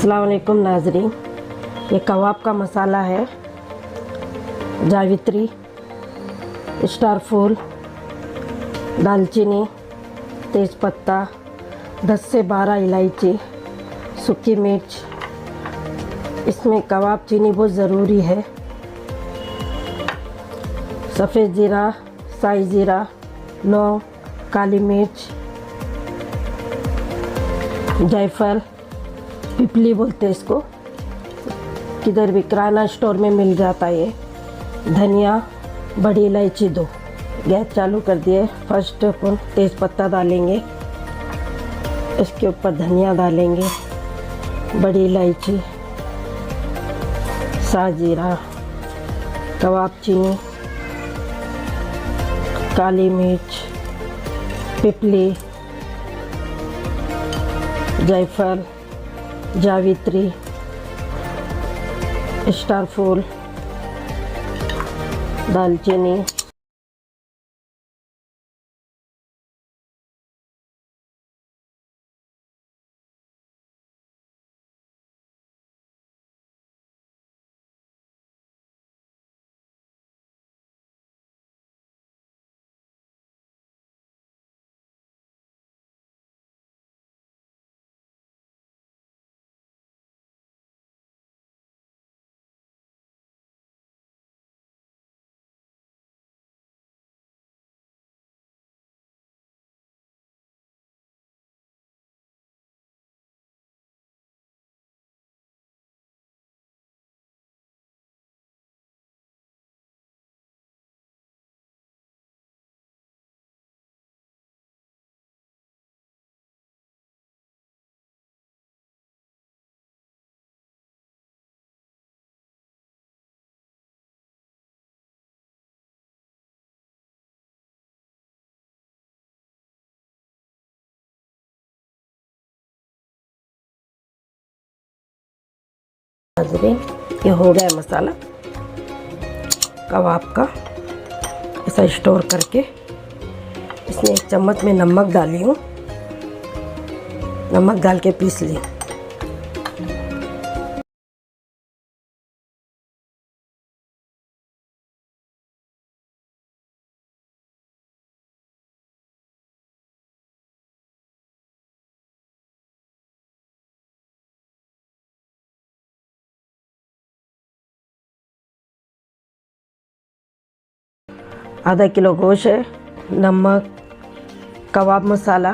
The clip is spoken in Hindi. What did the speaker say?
अस्सलाम वालेकुम नाज़रीन, ये कबाब का मसाला है। जावित्री, स्टार फूल, दालचीनी, तेज़पत्ता, 10 से 12 इलायची, सूखी मिर्च। इसमें कबाब चीनी बहुत ज़रूरी है। सफ़ेद ज़ीरा, साई ज़ीरा, लौंग, काली मिर्च, जायफल, पिपली बोलते हैं इसको, किधर भी किराना स्टोर में मिल जाता है ये। धनिया, बड़ी इलायची 2। गैस चालू कर दिए। फर्स्ट अपन तेज़पत्ता डालेंगे, इसके ऊपर धनिया डालेंगे, बड़ी इलायची, साजीरा, कबाब चीनी, काली मिर्च, पिपली, जायफल, जावित्री, स्टार फूल, दालचीनी, नाज़रीन, ये हो गया मसाला कबाब का। ऐसा स्टोर करके इसमें 1 चम्मच में नमक डाली हूँ। नमक डाल के पीस ली। आधा किलो गोश्त है, नमक, कबाब मसाला,